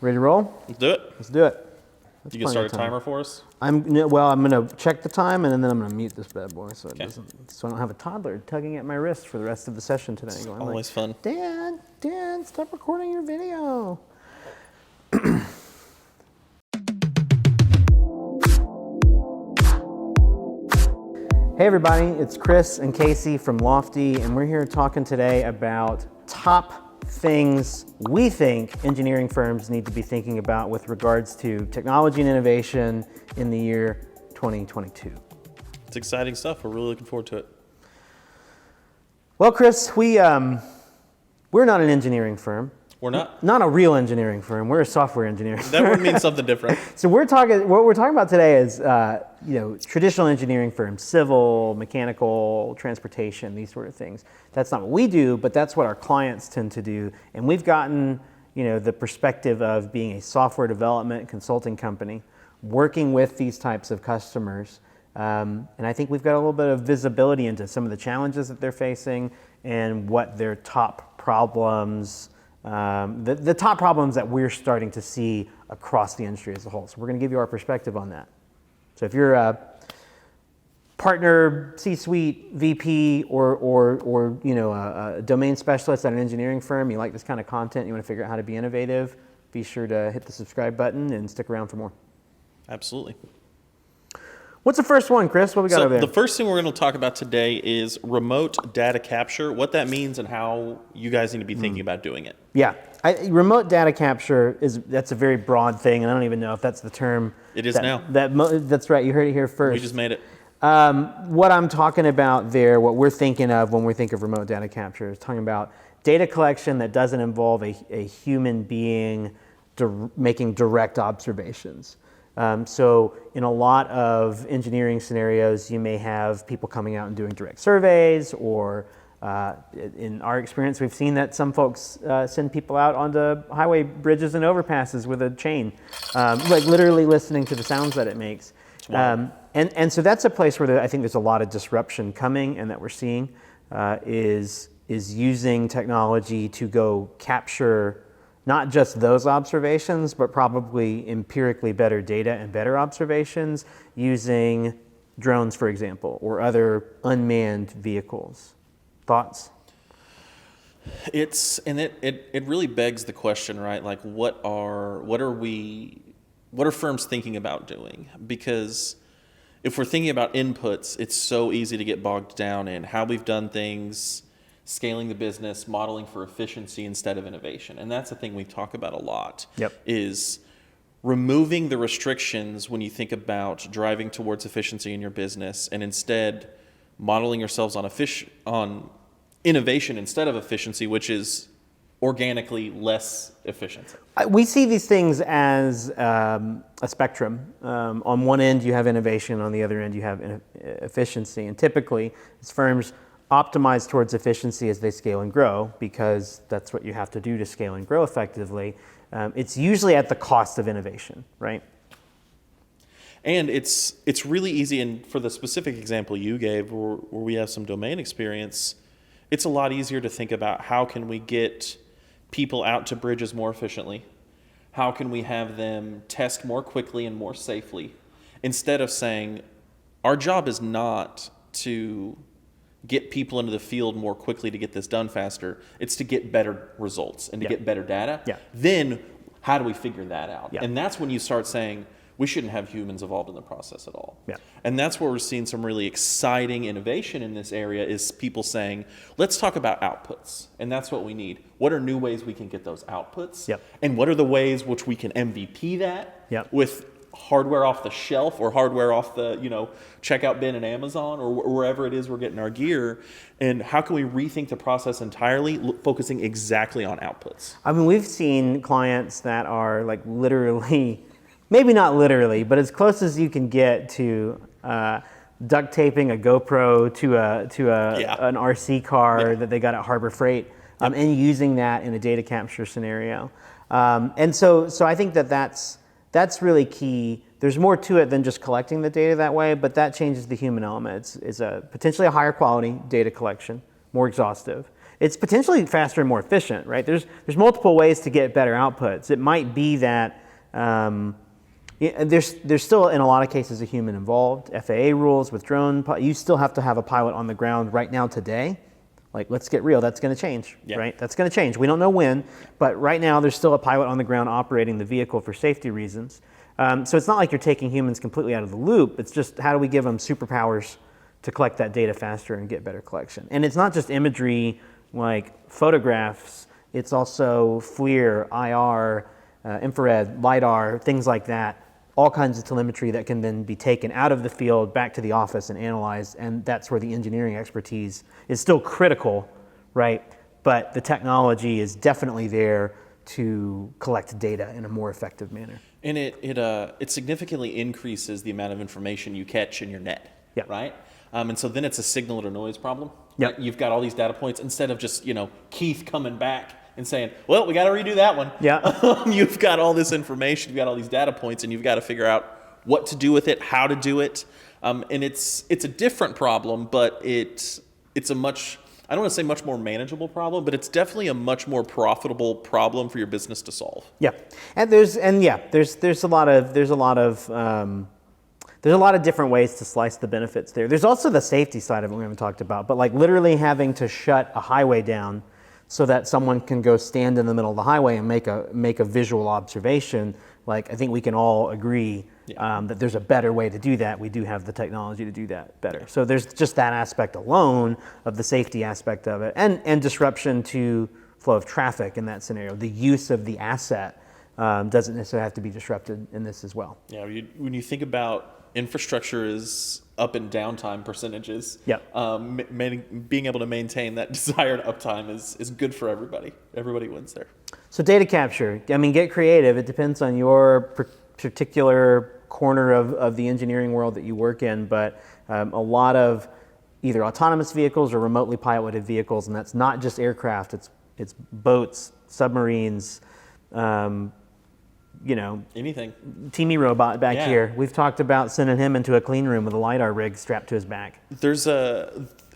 Ready to roll? Let's do it. Let's do it. You can start a timer for us? I'm going to check the time and then I'm going to mute this bad boy so I don't have a toddler tugging at my wrist for the rest of the session today. It's going always fun. Dad, stop recording your video. Hey everybody, it's Chris and Casey from Lofty, and we're here talking today about top things we think engineering firms need to be thinking about with regards to technology and innovation in the year 2022. It's exciting stuff. We're really looking forward to it. Well, Chris, we're not an engineering firm. We're not? Not a real engineering firm. We're a software engineering firm. That would mean something different. So what we're talking about today is traditional engineering firms, civil, mechanical, transportation, these sort of things. That's not what we do, but that's what our clients tend to do. And we've gotten the perspective of being a software development consulting company, working with these types of customers. And I think we've got a little bit of visibility into some of the challenges that they're facing and what their top problems the top problems that we're starting to see across the industry as a whole. So we're going to give you our perspective on that. So if you're a partner, C-suite, VP, or a domain specialist at an engineering firm, you like this kind of content, you want to figure out how to be innovative, be sure to hit the subscribe button and stick around for more. Absolutely. What's the first one, Chris? What we got over there? The first thing we're going to talk about today is remote data capture, what that means and how you guys need to be thinking about doing it. Yeah. Remote data capture, that's a very broad thing, and I don't even know if that's the term. It is now. That's right. You heard it here first. We just made it. What I'm talking about there, what we're thinking of when we think of remote data capture is talking about data collection that doesn't involve a human being making direct observations. So in a lot of engineering scenarios, you may have people coming out and doing direct surveys, or in our experience, we've seen that some folks send people out onto highway bridges and overpasses with a chain, like literally listening to the sounds that it makes. And so that's a place where I think there's a lot of disruption coming, and that we're seeing is using technology to go capture not just those observations, but probably empirically better data and better observations using drones, for example, or other unmanned vehicles. Thoughts? It really begs the question, right? Like, what are firms thinking about doing? Because if we're thinking about inputs, it's so easy to get bogged down in how we've done things, scaling the business, modeling for efficiency instead of innovation. And that's the thing we talk about a lot, is removing the restrictions when you think about driving towards efficiency in your business, and instead modeling yourselves on innovation instead of efficiency, which is organically less efficient. We see these things as a spectrum. On one end, you have innovation. On the other end, you have efficiency. And typically, as firms optimize towards efficiency as they scale and grow, because that's what you have to do to scale and grow effectively. It's usually at the cost of innovation, right? And it's really easy, and for the specific example you gave, where we have some domain experience, it's a lot easier to think about how can we get people out to bridges more efficiently? How can we have them test more quickly and more safely? Instead of saying, our job is not to get people into the field more quickly to get this done faster. It's to get better results and to get better data. Then how do we figure that out? And that's when you start saying, we shouldn't have humans involved in the process at all. And that's where we're seeing some really exciting innovation in this area, is people saying, let's talk about outputs. And that's what we need. What are new ways we can get those outputs? And what are the ways which we can MVP that with hardware off the shelf, or hardware off the checkout bin in Amazon, or wherever it is we're getting our gear, and how can we rethink the process entirely, focusing exactly on outputs? I mean, we've seen clients that are like literally, maybe not literally, but as close as you can get to duct taping a GoPro to an RC car that they got at Harbor Freight, and using that in a data capture scenario. And so I think that's really key. There's more to it than just collecting the data that way, but that changes the human element. It's potentially a higher quality data collection, more exhaustive. it's potentially faster and more efficient, right? There's multiple ways to get better outputs. It might be that there's still, in a lot of cases, a human involved. FAA rules with drone, you still have to have a pilot on the ground right now today. Like, let's get real, that's going to change, right? That's going to change. We don't know when, but right now there's still a pilot on the ground operating the vehicle for safety reasons. So it's not like you're taking humans completely out of the loop. It's just how do we give them superpowers to collect that data faster and get better collection. And it's not just imagery like photographs, it's also FLIR, IR, infrared, LiDAR, things like that. All kinds of telemetry that can then be taken out of the field back to the office and analyzed, and that's where the engineering expertise is still critical, right? But the technology is definitely there to collect data in a more effective manner. And it significantly increases the amount of information you catch in your net, right? And so then it's a signal to noise problem. Right? You've got all these data points instead of just Keith coming back and saying, well, we got to redo that one. You've got all this information, you've got all these data points, and you've got to figure out what to do with it, how to do it. And it's a different problem, but it's a much, I don't want to say much more manageable problem, but it's definitely a much more profitable problem for your business to solve. And there's a lot of different ways to slice the benefits there. There's also the safety side of it we haven't talked about, but like literally having to shut a highway down so that someone can go stand in the middle of the highway and make a visual observation. Like, I think we can all agree that there's a better way to do that. We do have the technology to do that better. So there's just that aspect alone of the safety aspect of it, and disruption to flow of traffic in that scenario. The use of the asset doesn't necessarily have to be disrupted in this as well. Yeah, when you think about infrastructure is up and downtime percentages. Being able to maintain that desired uptime is good for everybody. Everybody wins there. So data capture, I mean, get creative. It depends on your particular corner of the engineering world that you work in, but a lot of either autonomous vehicles or remotely piloted vehicles, and that's not just aircraft, it's boats, submarines, anything. Teamy robot back here. We've talked about sending him into a clean room with a LiDAR rig strapped to his back.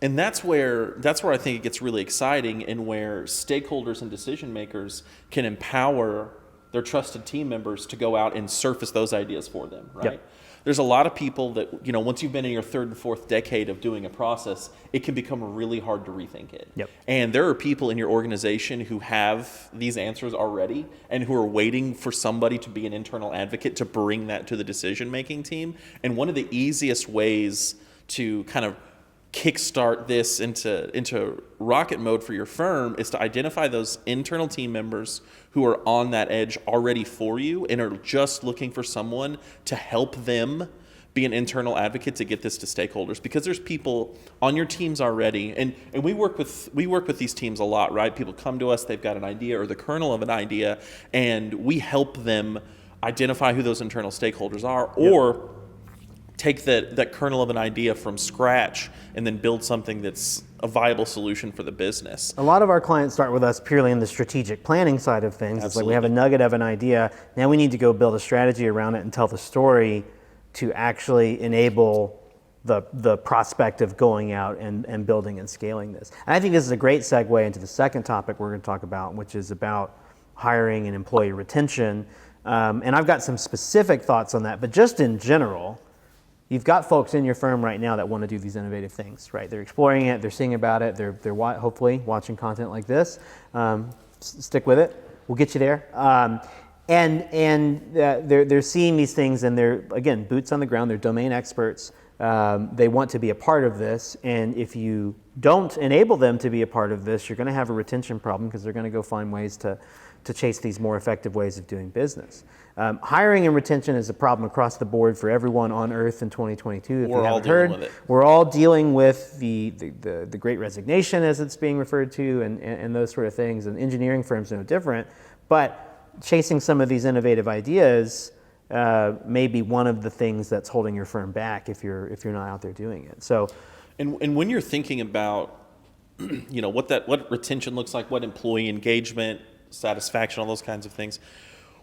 And that's where I think it gets really exciting, and where stakeholders and decision makers can empower their trusted team members to go out and surface those ideas for them, right? There's a lot of people that, once you've been in your third and fourth decade of doing a process, it can become really hard to rethink it. And there are people in your organization who have these answers already and who are waiting for somebody to be an internal advocate to bring that to the decision-making team. And one of the easiest ways to kind of kickstart this into rocket mode for your firm is to identify those internal team members who are on that edge already for you and are just looking for someone to help them be an internal advocate to get this to stakeholders, because there's people on your teams already, and we work with these teams a lot, right? People come to us, they've got an idea or the kernel of an idea, and we help them identify who those internal stakeholders are, or take that kernel of an idea from scratch and then build something that's a viable solution for the business. A lot of our clients start with us purely in the strategic planning side of things. It's like we have a nugget of an idea. Now we need to go build a strategy around it and tell the story to actually enable the prospect of going out and building and scaling this. And I think this is a great segue into the second topic we're going to talk about, which is about hiring and employee retention. And I've got some specific thoughts on that, but just in general, you've got folks in your firm right now that want to do these innovative things, right? They're exploring it, they're seeing about it, they're hopefully watching content like this. Stick with it, we'll get you there. They're seeing these things, and they're, again, boots on the ground, they're domain experts. They want to be a part of this, and if you don't enable them to be a part of this, you're going to have a retention problem, because they're going to go find ways to chase these more effective ways of doing business. Hiring and retention is a problem across the board for everyone on Earth in 2022. If you haven't heard, we're all dealing with the Great Resignation, as it's being referred to, and those sort of things. And engineering firms are no different. But chasing some of these innovative ideas may be one of the things that's holding your firm back if you're not out there doing it. So, and when you're thinking about what retention looks like, what employee engagement, satisfaction, all those kinds of things,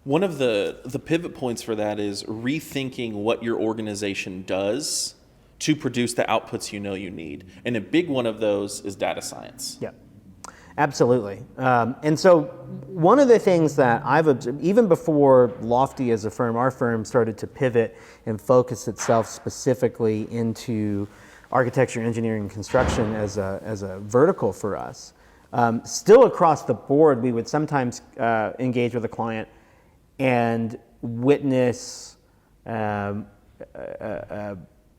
one of the pivot points for that is rethinking what your organization does to produce the outputs you need. And a big one of those is data science. Absolutely. And so one of the things that I've observed, even before Lofty as a firm, our firm started to pivot and focus itself specifically into architecture, engineering, and construction as a vertical for us. Still across the board, we would sometimes engage with a client and witness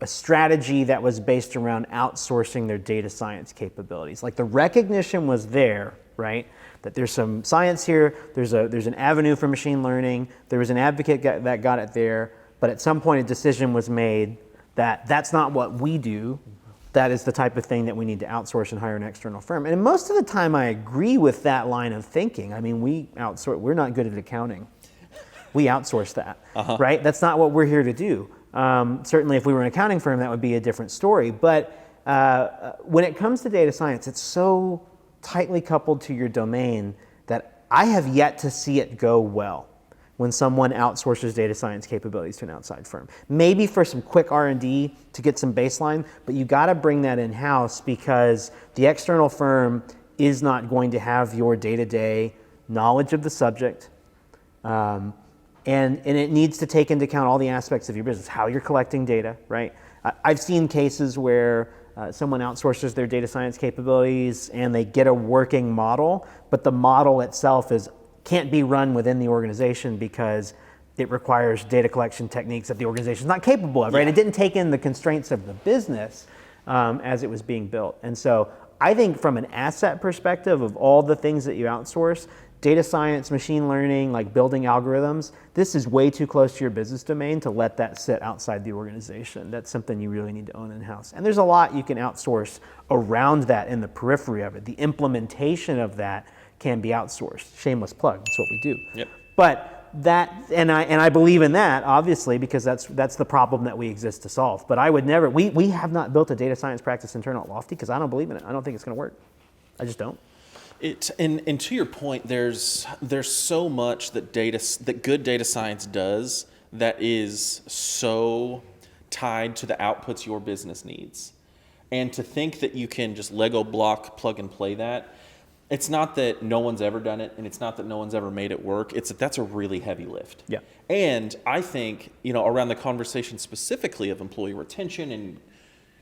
a strategy that was based around outsourcing their data science capabilities. Like the recognition was there, right? That there's some science here, there's an avenue for machine learning, there was an advocate that got it there, but at some point a decision was made that that's not what we do. That is the type of thing that we need to outsource and hire an external firm. And most of the time I agree with that line of thinking. I mean, we're not good at accounting. We outsource that, right? That's not what we're here to do. Certainly if we were an accounting firm, that would be a different story. But when it comes to data science, it's so tightly coupled to your domain that I have yet to see it go well when someone outsources data science capabilities to an outside firm. Maybe for some quick R&D to get some baseline, but you got to bring that in-house because the external firm is not going to have your day-to-day knowledge of the subject. And it needs to take into account all the aspects of your business, how you're collecting data, right? I've seen cases where someone outsources their data science capabilities and they get a working model, but the model itself can't be run within the organization because it requires data collection techniques that the organization is not capable of, right? Yeah. It didn't take in the constraints of the business as it was being built. And so I think from an asset perspective of all the things that you outsource, data science, machine learning, like building algorithms, this is way too close to your business domain to let that sit outside the organization. That's something you really need to own in-house. And there's a lot you can outsource around that in the periphery of it. The implementation of that can be outsourced. Shameless plug, that's what we do. Yep. But that, and I believe in that, obviously, because that's the problem that we exist to solve. But I would never, we have not built a data science practice internal at Lofty because I don't believe in it. I don't think it's going to work. I just don't. And to your point, there's so much that good data science does that is so tied to the outputs your business needs. And to think that you can just Lego block, plug and play that, it's not that no one's ever done it, and it's not that no one's ever made it work. It's that that's a really heavy lift. Yeah. And I think, around the conversation specifically of employee retention and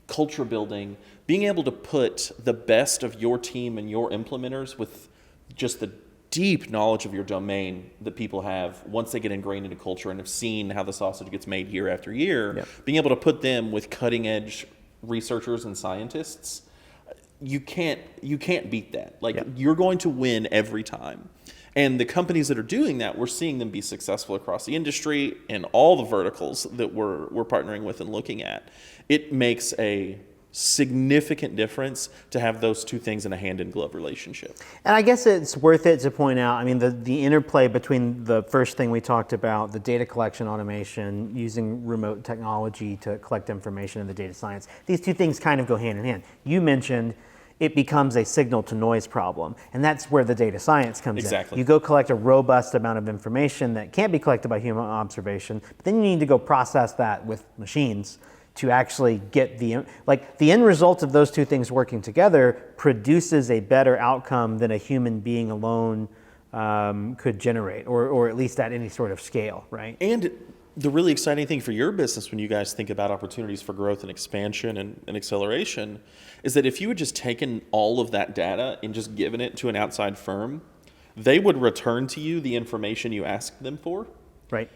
culture building, being able to put the best of your team and your implementers with just the deep knowledge of your domain that people have once they get ingrained into culture and have seen how the sausage gets made year after year, Yep. being able to put them with cutting edge researchers and scientists, you can't beat that. Like, Yep. You're going to win every time. And the companies that are doing that, we're seeing them be successful across the industry and all the verticals that we're partnering with and looking at. It makes a significant difference to have those two things in a hand-in-glove relationship. And I guess it's worth it to point out, I mean, the interplay between the first thing we talked about, the data collection automation, using remote technology to collect information in the data science, these two things kind of go hand in hand. You mentioned it becomes a signal to noise problem. And that's where the data science comes Exactly. in. You go collect a robust amount of information that can't be collected by human observation, but then you need to go process that with machines to actually get the end result of those two things working together produces a better outcome than a human being alone could generate, or at least at any sort of scale, right? And the really exciting thing for your business when you guys think about opportunities for growth and expansion and acceleration is that if you had just taken all of that data and just given it to an outside firm, they would return to you the information you asked them for. Right.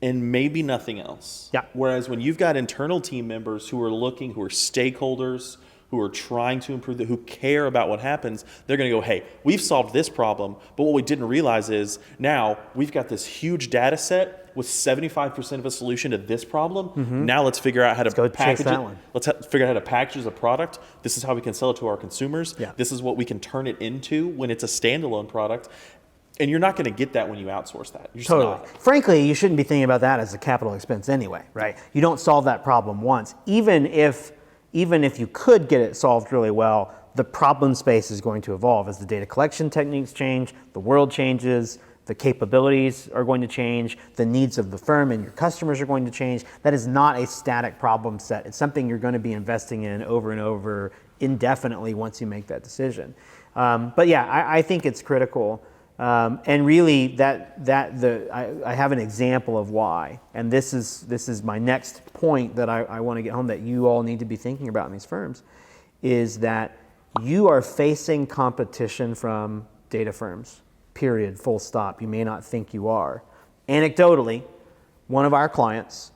And maybe nothing else. Yeah. Whereas when you've got internal team members who are stakeholders, who are trying to improve, who care about what happens, they're going to go, hey, we've solved this problem, but what we didn't realize is now we've got this huge data set with 75% of a solution to this problem. Mm-hmm. Now let's figure out how to package it. Let's figure out how to package as a product. This is how we can sell it to our consumers. Yeah. This is what we can turn it into when it's a standalone product. And you're not going to get that when you outsource that. You're Totally. just not. Frankly, you shouldn't be thinking about that as a capital expense anyway, right? You don't solve that problem once. Even if you could get it solved really well, the problem space is going to evolve as the data collection techniques change, the world changes, the capabilities are going to change, the needs of the firm and your customers are going to change. That is not a static problem set. It's something you're going to be investing in over and over indefinitely once you make that decision. But yeah, I think it's critical. And really, I have an example of why. And this is my next point that I want to get home that you all need to be thinking about in these firms, is that you are facing competition from data firms, period, full stop. You may not think you are. Anecdotally, one of our clients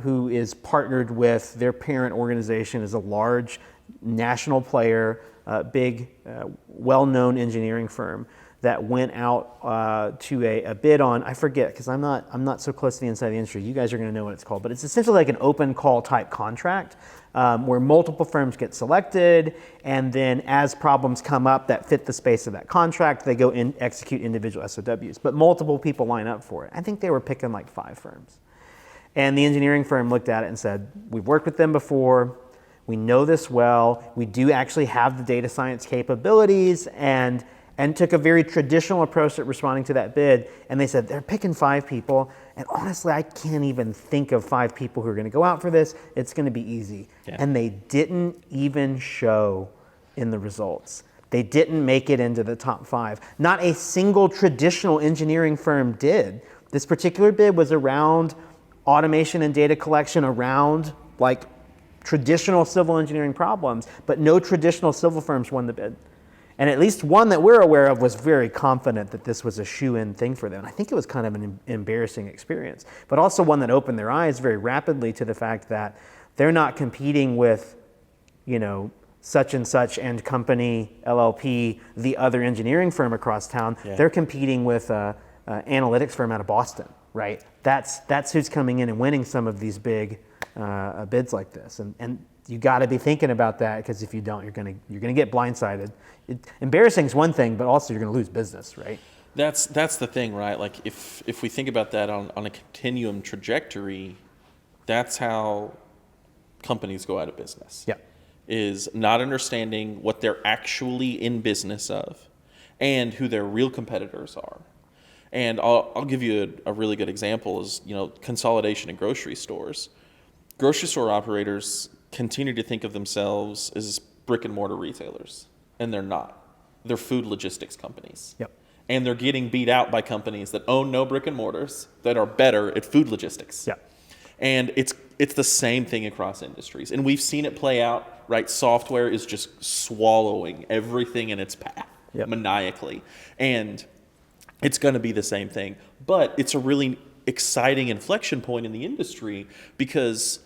who is partnered with their parent organization is a large national player, big, well-known engineering firm that went out to a bid on, I forget, because I'm not so close to the inside of the industry. You guys are going to know what it's called, but it's essentially like an open call type contract where multiple firms get selected, and then as problems come up that fit the space of that contract, they go and execute individual SOWs. But multiple people line up for it. I think they were picking like 5 firms. And the engineering firm looked at it and said, we've worked with them before. We know this well. We do actually have the data science capabilities, and took a very traditional approach at responding to that bid. And they said, they're picking 5 people. And honestly, I can't even think of 5 people who are going to go out for this. It's going to be easy. Yeah. And they didn't even show in the results. They didn't make it into the top 5. Not a single traditional engineering firm did. This particular bid was around automation and data collection, around like traditional civil engineering problems, but no traditional civil firms won the bid. And at least one that we're aware of was very confident that this was a shoe-in thing for them. And I think it was kind of an embarrassing experience, but also one that opened their eyes very rapidly to the fact that they're not competing with, such and such and company, LLP, the other engineering firm across town. Yeah. They're competing with an analytics firm out of Boston, right? That's who's coming in and winning some of these big bids like this. And you got to be thinking about that, because if you don't, you're gonna get blindsided. Embarrassing is one thing, but also you're gonna lose business, right? That's the thing, right? Like if we think about that on a continuum trajectory, that's how companies go out of business. Yeah, is not understanding what they're actually in business of, and who their real competitors are. And I'll give you a really good example is consolidation in grocery stores. Grocery store operators continue to think of themselves as brick and mortar retailers, and they're not. They're food logistics companies. Yep. And they're getting beat out by companies that own no brick and mortars that are better at food logistics. Yep. And it's the same thing across industries. And we've seen it play out, right? Software is just swallowing everything in its path, yep, maniacally. And it's going to be the same thing. But it's a really exciting inflection point in the industry, because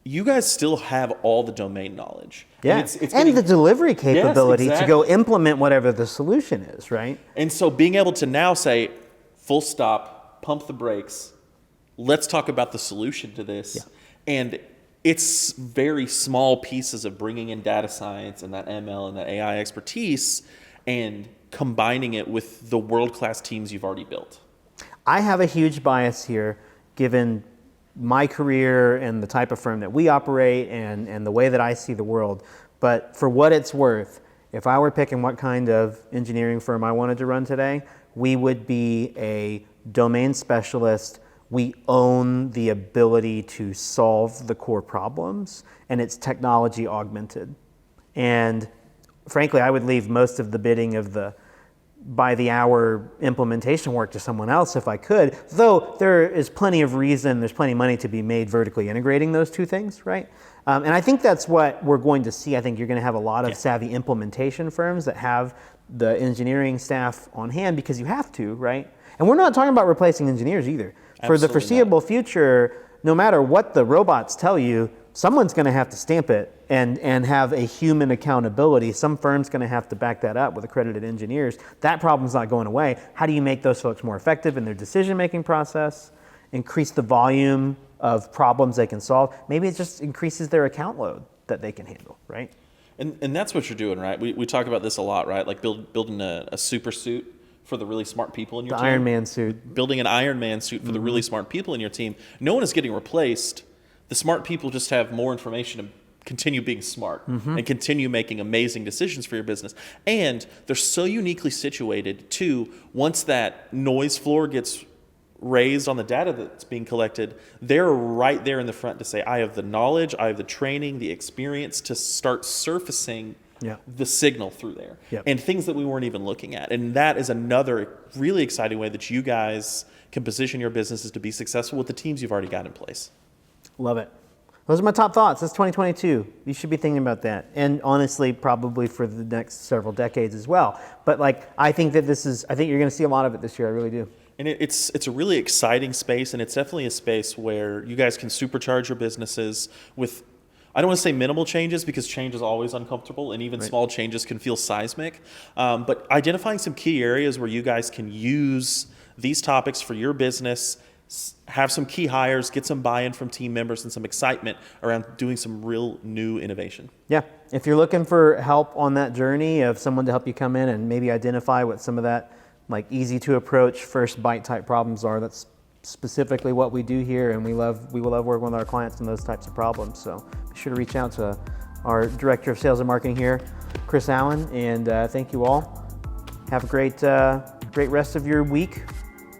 you guys still have all the domain knowledge. Yeah, and the delivery capability, yes, exactly, to go implement whatever the solution is, right? And so being able to now say, full stop, pump the brakes, let's talk about the solution to this. Yeah. And it's very small pieces of bringing in data science and that ML and that AI expertise and combining it with the world-class teams you've already built. I have a huge bias here, given my career and the type of firm that we operate and the way that I see the world. But for what it's worth, if I were picking what kind of engineering firm I wanted to run today, we would be a domain specialist. We own the ability to solve the core problems, and it's technology augmented. And frankly, I would leave most of the bidding of the by the hour implementation work to someone else if I could, though there is plenty of reason, there's plenty of money to be made vertically integrating those two things, right? And I think that's what we're going to see. I think you're going to have a lot of savvy implementation firms that have the engineering staff on hand, because you have to, right? And we're not talking about replacing engineers either. Absolutely for the foreseeable future, no matter what the robots tell you, someone's going to have to stamp it and have a human accountability. Some firm's going to have to back that up with accredited engineers. That problem's not going away. How do you make those folks more effective in their decision-making process, increase the volume of problems they can solve? Maybe it just increases their account load that they can handle, right? And that's what you're doing, right? We talk about this a lot, right? Like building a super suit for the really smart people in your team. The Iron Man suit. Building an Iron Man suit for the really smart people in your team. No one is getting replaced. The smart people just have more information to continue being smart and continue making amazing decisions for your business. And they're so uniquely situated too, once that noise floor gets raised on the data that's being collected, they're right there in the front to say, I have the knowledge, I have the training, the experience to start surfacing Yeah. the signal through there Yep. and things that we weren't even looking at. And that is another really exciting way that you guys can position your businesses to be successful with the teams you've already got in place. Love it. Those are my top thoughts. That's 2022. You should be thinking about that. And honestly, probably for the next several decades as well. But like, I think you're going to see a lot of it this year. I really do. And it's a really exciting space, and it's definitely a space where you guys can supercharge your businesses with, I don't want to say minimal changes because change is always uncomfortable, and even small changes can feel seismic. But identifying some key areas where you guys can use these topics for your business, have some key hires, get some buy-in from team members, and some excitement around doing some real new innovation. Yeah. If you're looking for help on that journey of someone to help you come in and maybe identify what some of that like easy to approach first bite type problems are, that's specifically what we do here, and we will love working with our clients on those types of problems. So be sure to reach out to our Director of Sales and Marketing here, Chris Allen, and thank you all. Have a great rest of your week.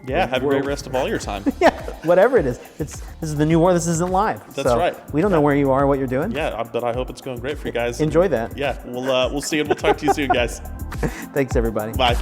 Yeah, have a great rest of all your time. Yeah, whatever it is. This is the new war. This isn't live. That's right. We don't know where you are, what you're doing. Yeah, but I hope it's going great for you guys. Enjoy that. Yeah, we'll see you and we'll talk to you soon, guys. Thanks, everybody. Bye.